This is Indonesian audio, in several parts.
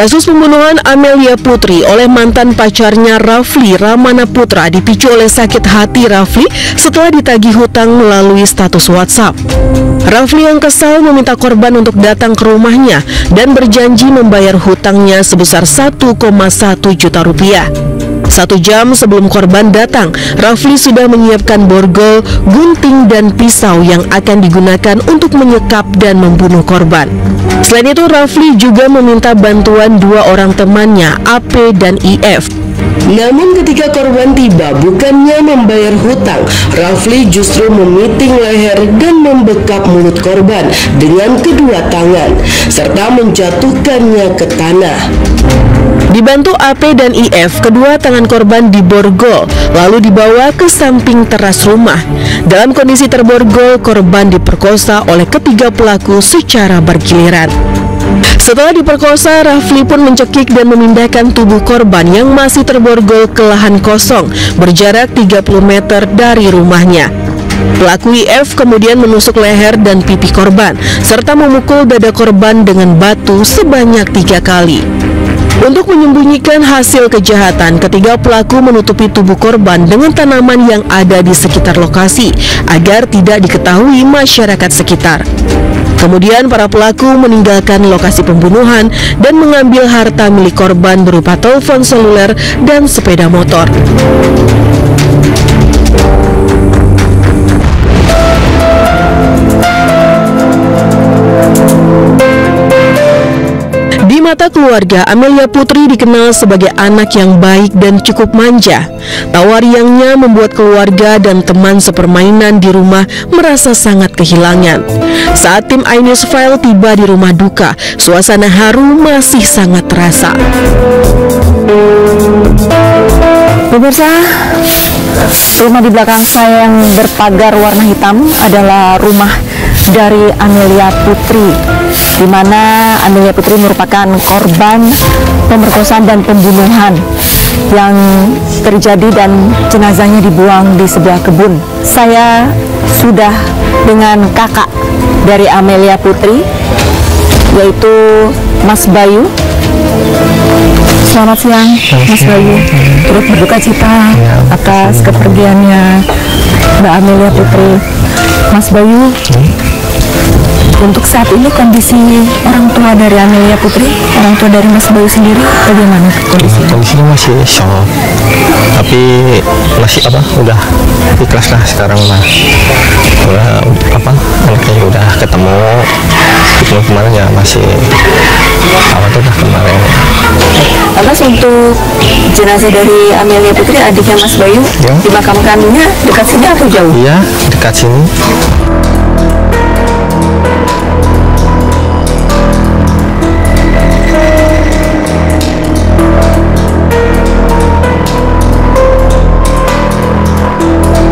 Kasus pembunuhan Amelia Putri oleh mantan pacarnya Rafli Ramana Putra dipicu oleh sakit hati Rafli setelah ditagih hutang melalui status WhatsApp. Rafli yang kesal meminta korban untuk datang ke rumahnya dan berjanji membayar hutangnya sebesar 1,1 juta rupiah. 1 jam sebelum korban datang, Rafli sudah menyiapkan borgol, gunting, dan pisau yang akan digunakan untuk menyekap dan membunuh korban. Selain itu, Rafli juga meminta bantuan 2 orang temannya, AP dan IF. Namun ketika korban tiba, bukannya membayar hutang, Rafli justru memiting leher dan membekap mulut korban dengan kedua tangan, serta menjatuhkannya ke tanah. Dibantu AP dan IF, kedua tangan korban diborgol, lalu dibawa ke samping teras rumah. Dalam kondisi terborgol, korban diperkosa oleh ketiga pelaku secara bergiliran. Setelah diperkosa, Rafli pun mencekik dan memindahkan tubuh korban yang masih terborgol ke lahan kosong berjarak 30 meter dari rumahnya. Pelaku IF kemudian menusuk leher dan pipi korban, serta memukul dada korban dengan batu sebanyak 3 kali. Untuk menyembunyikan hasil kejahatan, ketiga pelaku menutupi tubuh korban dengan tanaman yang ada di sekitar lokasi agar tidak diketahui masyarakat sekitar. Kemudian para pelaku meninggalkan lokasi pembunuhan dan mengambil harta milik korban berupa telepon seluler dan sepeda motor. Di mata keluarga, Amelia Putri dikenal sebagai anak yang baik dan cukup manja. Tawariangnya membuat keluarga dan teman sepermainan di rumah merasa sangat kehilangan. Saat tim iNews File tiba di rumah duka, suasana haru masih sangat terasa. Pemirsa, rumah di belakang saya yang berpagar warna hitam adalah rumah dari Amelia Putri, di mana Amelia Putri merupakan korban pemerkosaan dan pembunuhan yang terjadi dan jenazahnya dibuang di sebuah kebun. Saya sudah dengan kakak dari Amelia Putri, yaitu Mas Bayu. Selamat siang, Mas Bayu. Turut berduka cita atas kepergiannya Mbak Amelia Putri. Mas Bayu, untuk saat ini kondisi orang tua dari Amelia Putri, orang tua dari Mas Bayu sendiri, bagaimana kondisinya? Kondisinya masih shock, tapi masih udah ikhlas lah sekarang mah. Anaknya udah ketemu kemarin ya, masih tuh dah kemarin. Lantas untuk jenazah dari Amelia Putri, adiknya Mas Bayu, ya, dimakamkannya dekat sini atau jauh? Iya, dekat sini.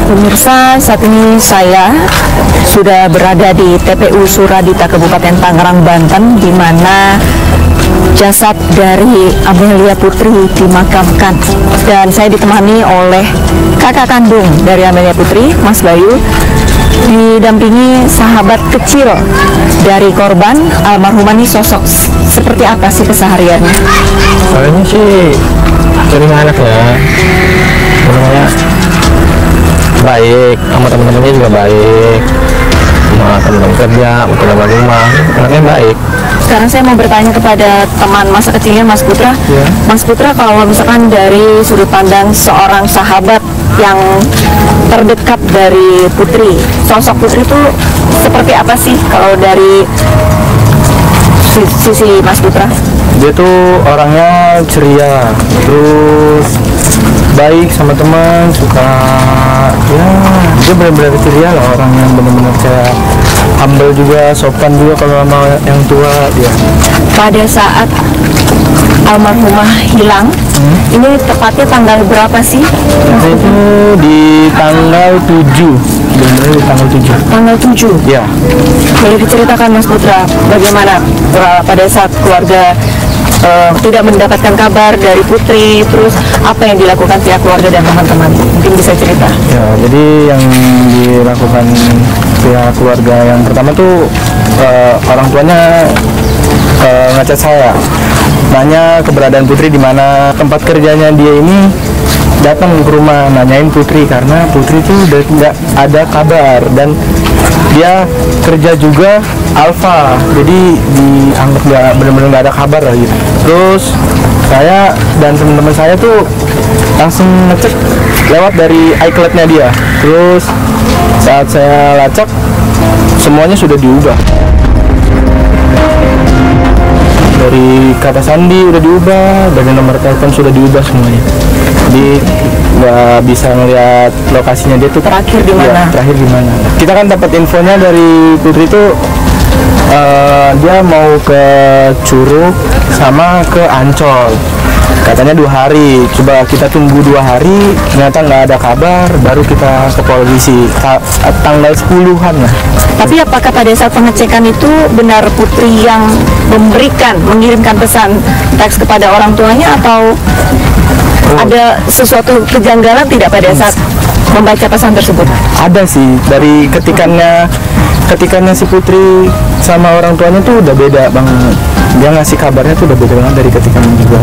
Pemirsa, saat ini saya sudah berada di TPU Suradita, Kabupaten Tangerang, Banten, di mana jasad dari Amelia Putri dimakamkan. Dan saya ditemani oleh kakak kandung dari Amelia Putri, Mas Bayu, didampingi sahabat kecil dari korban. Almarhumah ini sosok seperti apa sih kesehariannya? Soalnya sih sering anak ya, namanya baik, sama teman-temannya juga baik, sama teman-teman kerja, sama teman rumah, anaknya baik. Sekarang saya mau bertanya kepada teman masa kecilnya Mas Putra. Ya. Mas Putra, kalau misalkan dari sudut pandang seorang sahabat yang terdekat dari Putri, sosok Putri itu seperti apa sih kalau dari sisi Mas Putra? Dia tuh orangnya ceria, terus baik sama teman, suka ya, dia benar-benar ceria lah, orang yang benar-benar kayak humble juga, sopan juga kalau sama yang tua dia. Pada saat almarhumah hilang, ini tepatnya tanggal berapa sih? Itu di tanggal 7, benar-benar di tanggal 7. Tanggal 7? Ya. Boleh diceritakan Mas Putra, bagaimana pada saat keluarga tidak mendapatkan kabar dari Putri, terus apa yang dilakukan pihak keluarga dan teman-teman? Mungkin bisa cerita. Ya, jadi yang dilakukan pihak keluarga yang pertama tuh orang tuanya ngechat saya nanya keberadaan Putri di mana. Tempat kerjanya dia ini datang ke rumah nanyain Putri karena Putri itu udah nggak ada kabar, dan dia kerja juga Alfa, jadi dianggap nggak, benar-benar nggak ada kabar lah gitu. Terus saya dan teman-teman saya tuh langsung ngecek lewat dari iCloud-nya dia. Terus saat saya lacak, semuanya sudah diubah. Dari kata sandi udah diubah, dari nomor telepon sudah diubah semuanya. Jadi nggak bisa ngeliat lokasinya dia tuh Terakhir di mana? Ya, terakhir di mana. Kita kan dapat infonya dari Putri itu dia mau ke Curug sama ke Ancol. Katanya 2 hari. Coba kita tunggu 2 hari, ternyata nggak ada kabar. Baru kita ke polisi tanggal 10-an lah. Tapi apakah pada saat pengecekan itu benar Putri yang mengirimkan pesan teks kepada orang tuanya, atau ada sesuatu kejanggalan tidak pada saat membaca pesan tersebut? Ada sih, dari ketikannya si Putri sama orang tuanya tuh udah beda banget. Dia ngasih kabarnya tuh udah beda banget dari ketikannya juga.